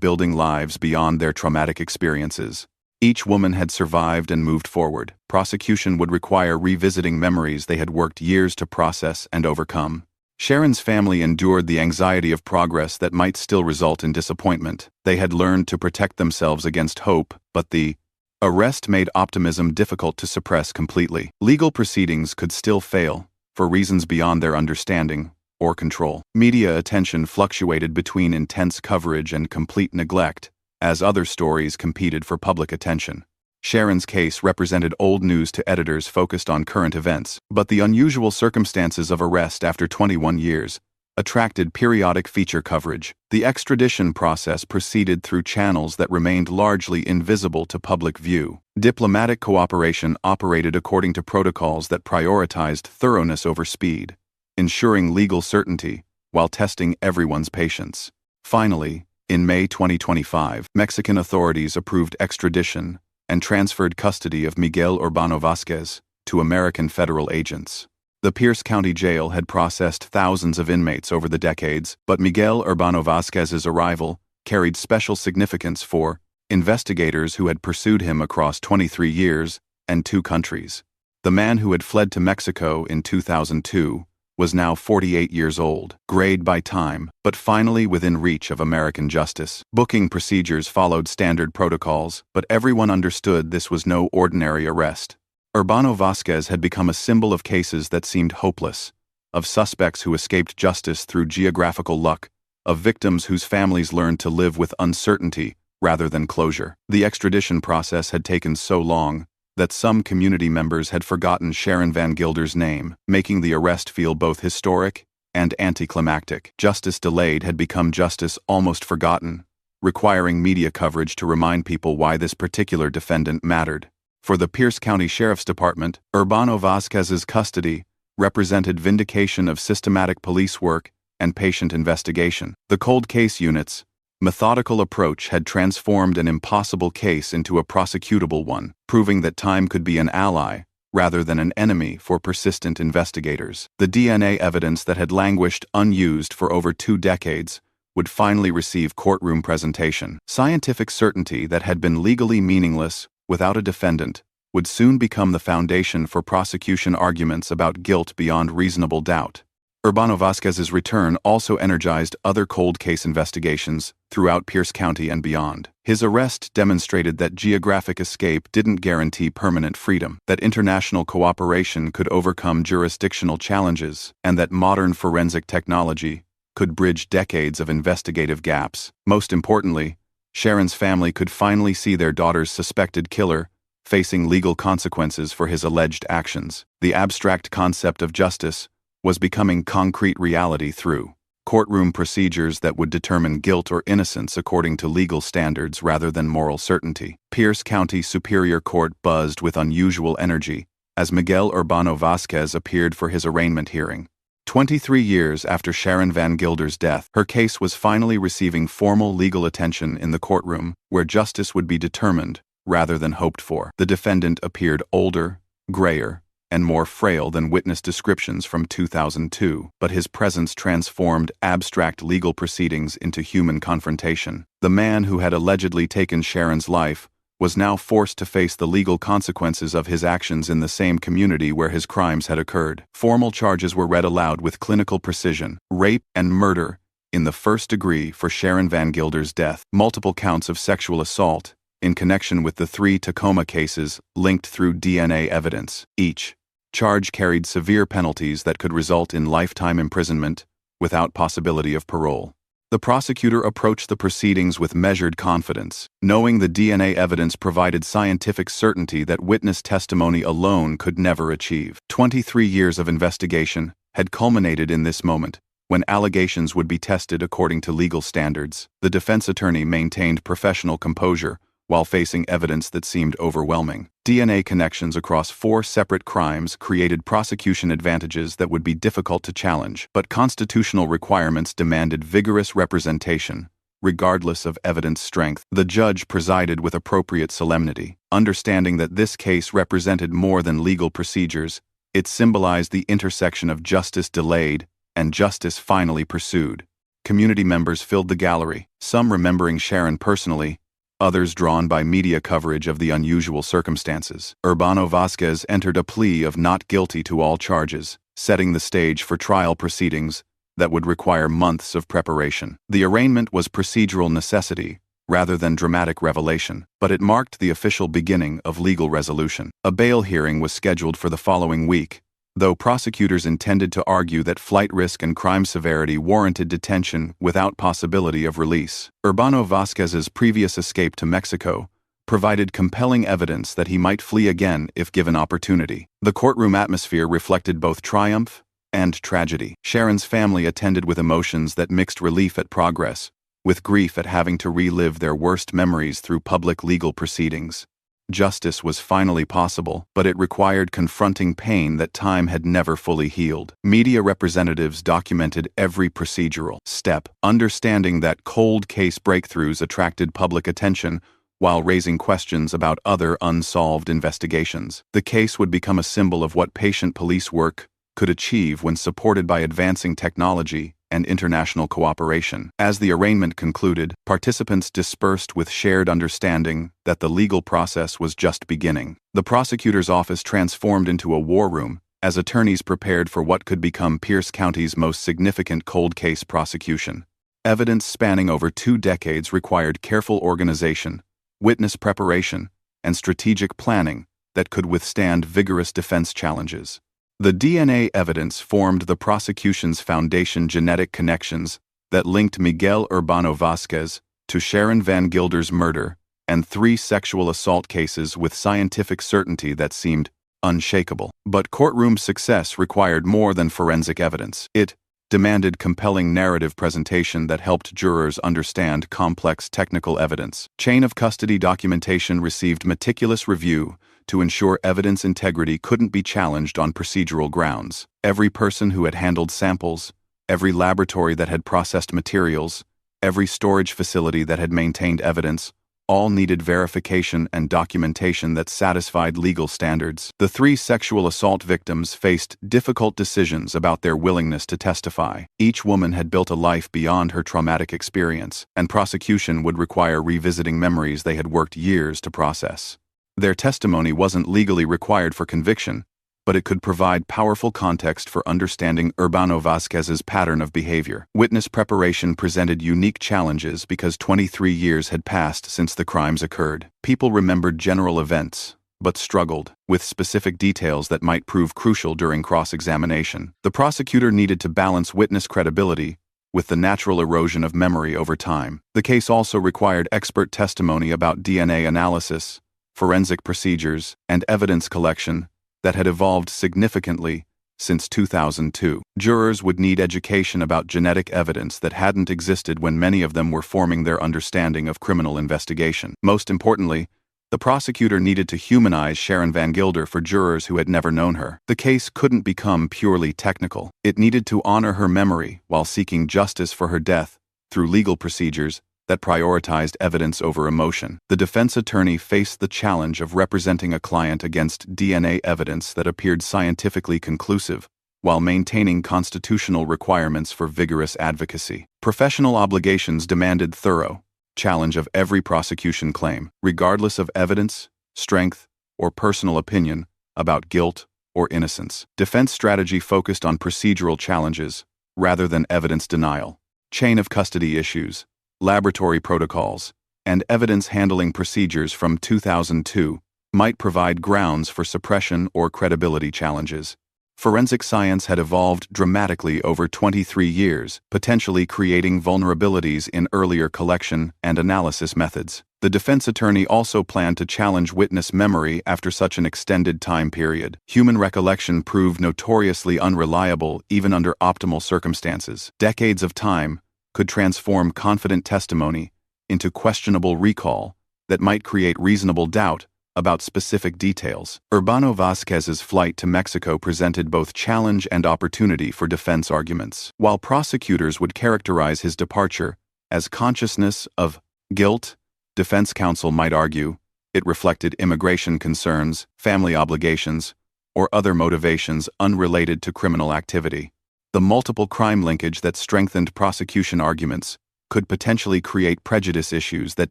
S1: building lives beyond their traumatic experiences. Each woman had survived and moved forward. Prosecution would require revisiting memories they had worked years to process and overcome. Sharon's family endured the anxiety of progress that might still result in disappointment. They had learned to protect themselves against hope, but the arrest made optimism difficult to suppress completely. Legal proceedings could still fail, for reasons beyond their understanding or control. Media attention fluctuated between intense coverage and complete neglect, as other stories competed for public attention. Sharon's case represented old news to editors focused on current events, but the unusual circumstances of arrest after 21 years attracted periodic feature coverage. The extradition process proceeded through channels that remained largely invisible to public view. Diplomatic cooperation operated according to protocols that prioritized thoroughness over speed, ensuring legal certainty while testing everyone's patience. Finally, in May 2025, Mexican authorities approved extradition and transferred custody of Miguel Urbano-Vazquez to American federal agents. The Pierce County Jail had processed thousands of inmates over the decades, but Miguel Urbano-Vazquez's arrival carried special significance for investigators who had pursued him across 23 years and 2 countries. The man who had fled to Mexico in 2002 was now 48 years old, grayed by time, but finally within reach of American justice. Booking procedures followed standard protocols, but everyone understood this was no ordinary arrest. Urbano-Vazquez had become a symbol of cases that seemed hopeless, of suspects who escaped justice through geographical luck, of victims whose families learned to live with uncertainty rather than closure. The extradition process had taken so long that some community members had forgotten Sharon Van Gilder's name, making the arrest feel both historic and anticlimactic. Justice delayed had become justice almost forgotten, requiring media coverage to remind people why this particular defendant mattered. For the Pierce County Sheriff's Department, Urbano-Vazquez's custody represented vindication of systematic police work and patient investigation. The cold case unit's methodical approach had transformed an impossible case into a prosecutable one, proving that time could be an ally rather than an enemy for persistent investigators. The DNA evidence that had languished unused for over 2 decades would finally receive courtroom presentation. Scientific certainty that had been legally meaningless without a defendant would soon become the foundation for prosecution arguments about guilt beyond reasonable doubt. Urbano-Vazquez's return also energized other cold case investigations throughout Pierce County and beyond. His arrest demonstrated that geographic escape didn't guarantee permanent freedom, that international cooperation could overcome jurisdictional challenges, and that modern forensic technology could bridge decades of investigative gaps. Most importantly, Sharon's family could finally see their daughter's suspected killer facing legal consequences for his alleged actions. The abstract concept of justice was becoming concrete reality through courtroom procedures that would determine guilt or innocence according to legal standards rather than moral certainty. Pierce County Superior Court buzzed with unusual energy as Miguel Urbano-Vazquez appeared for his arraignment hearing. 23 years after Sharon Van Gilder's death, her case was finally receiving formal legal attention in the courtroom, where justice would be determined rather than hoped for. The defendant appeared older, grayer, and more frail than witness descriptions from 2002, but his presence transformed abstract legal proceedings into human confrontation. The man who had allegedly taken Sharon's life was now forced to face the legal consequences of his actions in the same community where his crimes had occurred. Formal charges were read aloud with clinical precision: rape and murder in the first degree for Sharon Van Gilder's death, multiple counts of sexual assault in connection with the 3 Tacoma cases linked through DNA evidence. Each charge carried severe penalties that could result in lifetime imprisonment without possibility of parole. The prosecutor approached the proceedings with measured confidence, knowing the DNA evidence provided scientific certainty that witness testimony alone could never achieve. 23 years of investigation had culminated in this moment, when allegations would be tested according to legal standards. The defense attorney maintained professional composure while facing evidence that seemed overwhelming. DNA connections across 4 separate crimes created prosecution advantages that would be difficult to challenge, but constitutional requirements demanded vigorous representation, regardless of evidence strength. The judge presided with appropriate solemnity, understanding that this case represented more than legal procedures. It symbolized the intersection of justice delayed and justice finally pursued. Community members filled the gallery, some remembering Sharon personally, others drawn by media coverage of the unusual circumstances. Urbano-Vazquez entered a plea of not guilty to all charges, setting the stage for trial proceedings that would require months of preparation. The arraignment was procedural necessity rather than dramatic revelation, but it marked the official beginning of legal resolution. A bail hearing was scheduled for the following week, though prosecutors intended to argue that flight risk and crime severity warranted detention without possibility of release. Urbano-Vazquez's previous escape to Mexico provided compelling evidence that he might flee again if given opportunity. The courtroom atmosphere reflected both triumph and tragedy. Sharon's family attended with emotions that mixed relief at progress, with grief at having to relive their worst memories through public legal proceedings. Justice was finally possible, but it required confronting pain that time had never fully healed. Media representatives documented every procedural step, understanding that cold case breakthroughs attracted public attention while raising questions about other unsolved investigations. The case would become a symbol of what patient police work could achieve when supported by advancing technology and international cooperation. As the arraignment concluded, participants dispersed with shared understanding that the legal process was just beginning. The prosecutor's office transformed into a war room as attorneys prepared for what could become Pierce County's most significant cold case prosecution. Evidence spanning over 2 decades required careful organization, witness preparation, and strategic planning that could withstand vigorous defense challenges. The DNA evidence formed the prosecution's foundation. Genetic connections that linked Miguel Urbano-Vazquez to Sharon Van Gilder's murder and 3 sexual assault cases with scientific certainty that seemed unshakable. But courtroom success required more than forensic evidence. It demanded compelling narrative presentation that helped jurors understand complex technical evidence. Chain of custody documentation received meticulous review to ensure evidence integrity couldn't be challenged on procedural grounds. Every person who had handled samples, every laboratory that had processed materials, every storage facility that had maintained evidence, all needed verification and documentation that satisfied legal standards. The 3 sexual assault victims faced difficult decisions about their willingness to testify. Each woman had built a life beyond her traumatic experience, and prosecution would require revisiting memories they had worked years to process. Their testimony wasn't legally required for conviction, but it could provide powerful context for understanding Urbano-Vazquez's pattern of behavior. Witness preparation presented unique challenges because 23 years had passed since the crimes occurred. People remembered general events, but struggled with specific details that might prove crucial during cross-examination. The prosecutor needed to balance witness credibility with the natural erosion of memory over time. The case also required expert testimony about DNA analysis, forensic procedures, and evidence collection that had evolved significantly since 2002. Jurors would need education about genetic evidence that hadn't existed when many of them were forming their understanding of criminal investigation. Most importantly, the prosecutor needed to humanize Sharon Van Gilder for jurors who had never known her. The case couldn't become purely technical. It needed to honor her memory while seeking justice for her death through legal procedures that prioritized evidence over emotion. The defense attorney faced the challenge of representing a client against DNA evidence that appeared scientifically conclusive, while maintaining constitutional requirements for vigorous advocacy. Professional obligations demanded thorough challenge of every prosecution claim, regardless of evidence, strength, or personal opinion about guilt or innocence. Defense strategy focused on procedural challenges rather than evidence denial. Chain of custody issues, laboratory protocols, and evidence handling procedures from 2002 might provide grounds for suppression or credibility challenges. Forensic science had evolved dramatically over 23 years, potentially creating vulnerabilities in earlier collection and analysis methods. The defense attorney also planned to challenge witness memory after such an extended time period. Human recollection proved notoriously unreliable even under optimal circumstances. Decades of time could transform confident testimony into questionable recall that might create reasonable doubt about specific details. Urbano-Vazquez's flight to Mexico presented both challenge and opportunity for defense arguments. While prosecutors would characterize his departure as consciousness of guilt, defense counsel might argue it reflected immigration concerns, family obligations, or other motivations unrelated to criminal activity. The multiple crime linkage that strengthened prosecution arguments could potentially create prejudice issues that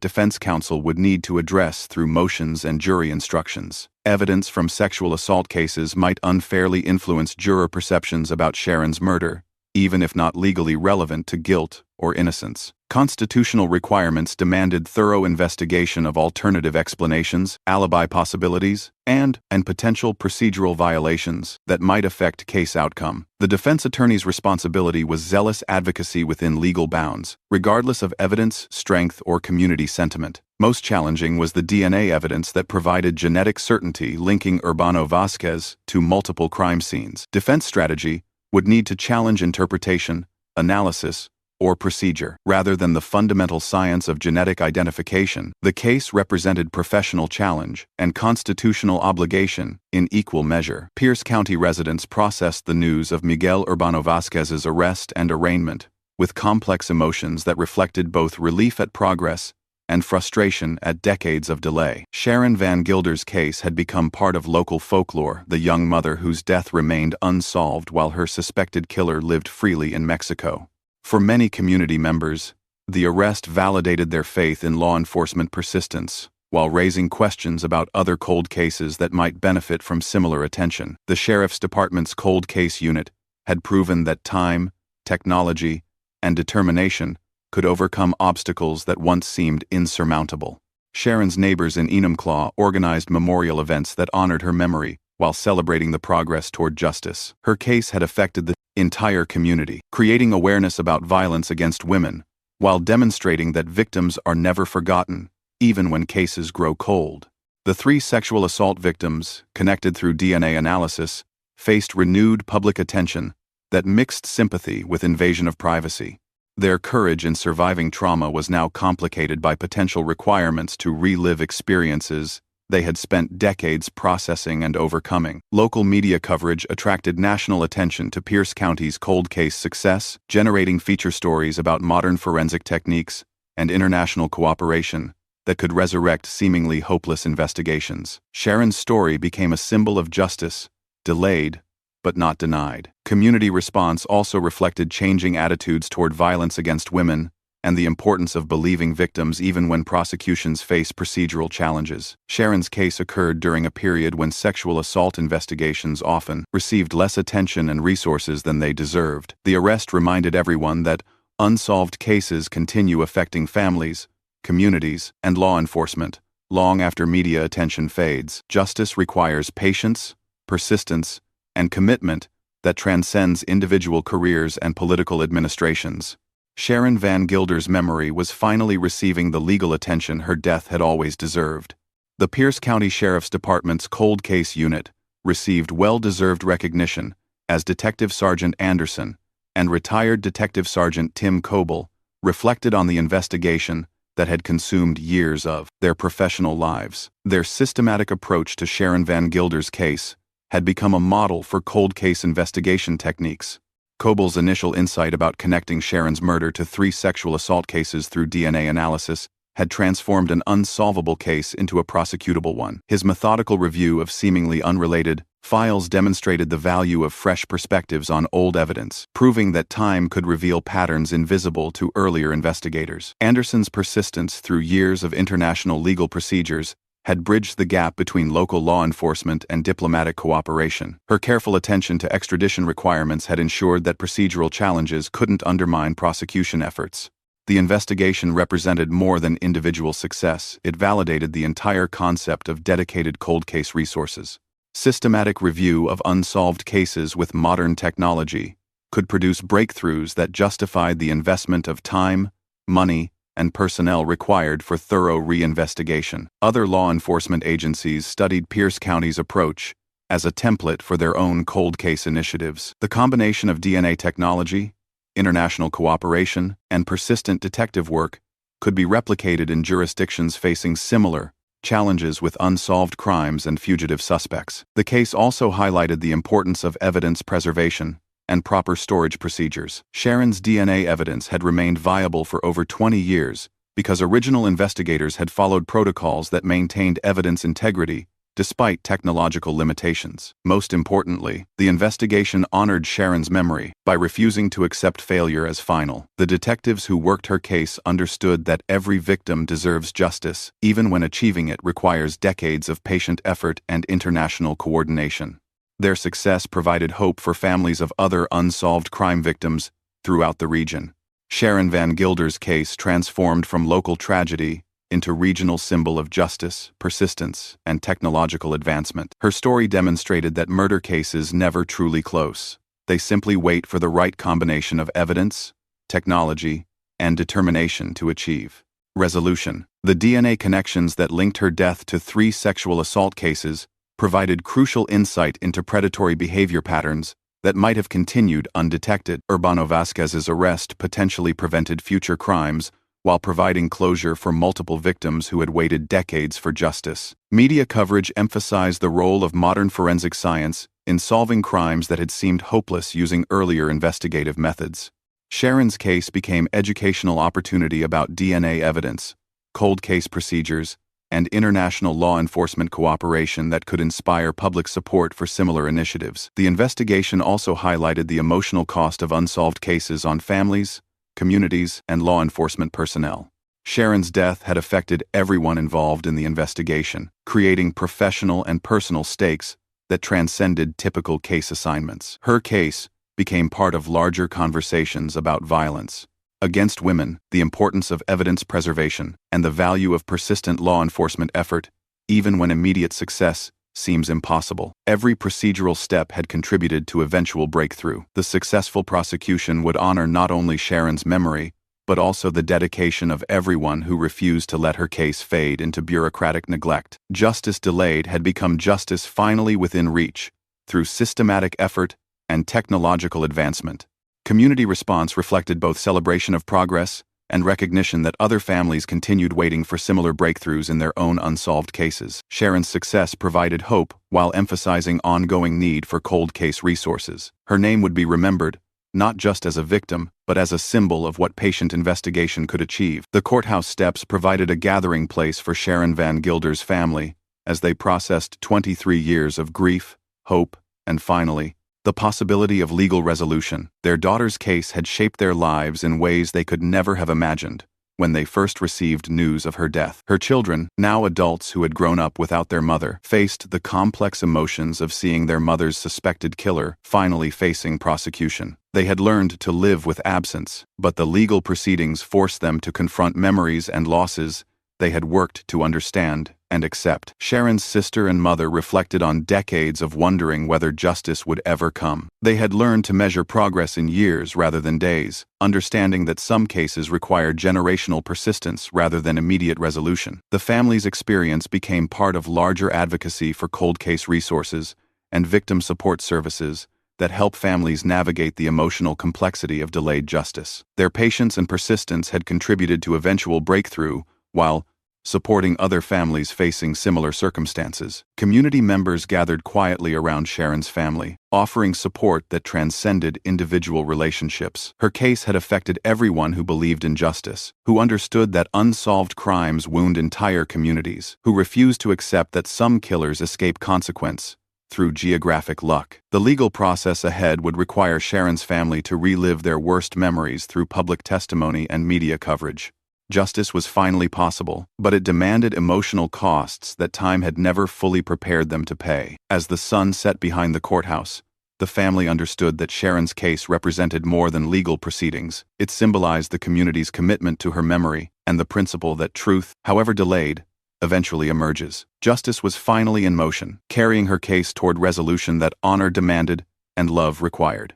S1: defense counsel would need to address through motions and jury instructions. Evidence from sexual assault cases might unfairly influence juror perceptions about Sharon's murder, even if not legally relevant to guilt or innocence. Constitutional requirements demanded thorough investigation of alternative explanations, alibi possibilities, and potential procedural violations that might affect case outcome. The defense attorney's responsibility was zealous advocacy within legal bounds, regardless of evidence, strength, or community sentiment. Most challenging was the DNA evidence that provided genetic certainty linking Urbano-Vazquez to multiple crime scenes. Defense strategy would need to challenge interpretation, analysis, or procedure. Rather than the fundamental science of genetic identification, the case represented professional challenge and constitutional obligation in equal measure. Pierce County residents processed the news of Miguel Urbano-Vazquez's arrest and arraignment with complex emotions that reflected both relief at progress and frustration at decades of delay. Sharon Van Gilder's case had become part of local folklore, the young mother whose death remained unsolved while her suspected killer lived freely in Mexico. For many community members, the arrest validated their faith in law enforcement persistence, while raising questions about other cold cases that might benefit from similar attention. The Sheriff's Department's cold case unit had proven that time, technology, and determination could overcome obstacles that once seemed insurmountable. Sharon's neighbors in Enumclaw organized memorial events that honored her memory while celebrating the progress toward justice. Her case had affected the entire community, creating awareness about violence against women, while demonstrating that victims are never forgotten, even when cases grow cold. The 3 sexual assault victims, connected through DNA analysis, faced renewed public attention that mixed sympathy with invasion of privacy. Their courage in surviving trauma was now complicated by potential requirements to relive experiences they had spent decades processing and overcoming. Local media coverage attracted national attention to Pierce County's cold case success, generating feature stories about modern forensic techniques and international cooperation that could resurrect seemingly hopeless investigations. Sharon's story became a symbol of justice, delayed but not denied. Community response also reflected changing attitudes toward violence against women and the importance of believing victims even when prosecutions face procedural challenges. Sharon's case occurred during a period when sexual assault investigations often received less attention and resources than they deserved. The arrest reminded everyone that unsolved cases continue affecting families, communities, and law enforcement long after media attention fades. Justice requires patience, persistence, and commitment that transcends individual careers and political administrations. Sharon Van Gilder's memory was finally receiving the legal attention her death had always deserved. The Pierce County Sheriff's Department's cold case unit received well-deserved recognition as Detective Sergeant Anderson and retired Detective Sergeant Tim Coble reflected on the investigation that had consumed years of their professional lives. Their systematic approach to Sharon Van Gilder's case had become a model for cold case investigation techniques. Coble's initial insight about connecting Sharon's murder to 3 sexual assault cases through DNA analysis had transformed an unsolvable case into a prosecutable one. His methodical review of seemingly unrelated files demonstrated the value of fresh perspectives on old evidence, proving that time could reveal patterns invisible to earlier investigators. Anderson's persistence through years of international legal procedures had bridged the gap between local law enforcement and diplomatic cooperation. Her careful attention to extradition requirements had ensured that procedural challenges couldn't undermine prosecution efforts. The investigation represented more than individual success. It validated the entire concept of dedicated cold case resources. Systematic review of unsolved cases with modern technology could produce breakthroughs that justified the investment of time, money, and personnel required for thorough reinvestigation. Other law enforcement agencies studied Pierce County's approach as a template for their own cold case initiatives. The combination of DNA technology, international cooperation, and persistent detective work could be replicated in jurisdictions facing similar challenges with unsolved crimes and fugitive suspects. The case also highlighted the importance of evidence preservation and proper storage procedures. Sharon's DNA evidence had remained viable for over 20 years because original investigators had followed protocols that maintained evidence integrity despite technological limitations. Most importantly, the investigation honored Sharon's memory by refusing to accept failure as final. The detectives who worked her case understood that every victim deserves justice, even when achieving it requires decades of patient effort and international coordination. Their success provided hope for families of other unsolved crime victims throughout the region. Sharon Van Gilder's case transformed from local tragedy into regional symbol of justice, persistence, and technological advancement. Her story demonstrated that murder cases never truly close. They simply wait for the right combination of evidence, technology, and determination to achieve resolution. The DNA connections that linked her death to 3 sexual assault cases provided crucial insight into predatory behavior patterns that might have continued undetected. Urbano-Vazquez's arrest potentially prevented future crimes while providing closure for multiple victims who had waited decades for justice. Media coverage emphasized the role of modern forensic science in solving crimes that had seemed hopeless using earlier investigative methods. Sharon's case became educational opportunity about DNA evidence, cold case procedures, and international law enforcement cooperation that could inspire public support for similar initiatives. The investigation also highlighted the emotional cost of unsolved cases on families, communities, and law enforcement personnel. Sharon's death had affected everyone involved in the investigation, creating professional and personal stakes that transcended typical case assignments. Her case became part of larger conversations about violence against women, the importance of evidence preservation, and the value of persistent law enforcement effort, even when immediate success seems impossible. Every procedural step had contributed to eventual breakthrough. The successful prosecution would honor not only Sharon's memory, but also the dedication of everyone who refused to let her case fade into bureaucratic neglect. Justice delayed had become justice finally within reach, through systematic effort and technological advancement. Community response reflected both celebration of progress and recognition that other families continued waiting for similar breakthroughs in their own unsolved cases. Sharon's success provided hope while emphasizing ongoing need for cold case resources. Her name would be remembered, not just as a victim, but as a symbol of what patient investigation could achieve. The courthouse steps provided a gathering place for Sharon Van Gilder's family as they processed 23 years of grief, hope, and finally, the possibility of legal resolution. Their daughter's case had shaped their lives in ways they could never have imagined when they first received news of her death. Her children, now adults who had grown up without their mother, faced the complex emotions of seeing their mother's suspected killer finally facing prosecution. They had learned to live with absence, but the legal proceedings forced them to confront memories and losses they had worked to understand and accept. Sharon's sister and mother reflected on decades of wondering whether justice would ever come. They had learned to measure progress in years rather than days, understanding that some cases required generational persistence rather than immediate resolution. The family's experience became part of larger advocacy for cold case resources and victim support services that help families navigate the emotional complexity of delayed justice. Their patience and persistence had contributed to eventual breakthrough, while supporting other families facing similar circumstances. Community members gathered quietly around Sharon's family, offering support that transcended individual relationships. Her case had affected everyone who believed in justice, who understood that unsolved crimes wound entire communities, who refused to accept that some killers escape consequence through geographic luck. The legal process ahead would require Sharon's family to relive their worst memories through public testimony and media coverage. Justice was finally possible, but it demanded emotional costs that time had never fully prepared them to pay. As the sun set behind the courthouse, the family understood that Sharon's case represented more than legal proceedings. It symbolized the community's commitment to her memory and the principle that truth, however delayed, eventually emerges. Justice was finally in motion, carrying her case toward resolution that honor demanded and love required.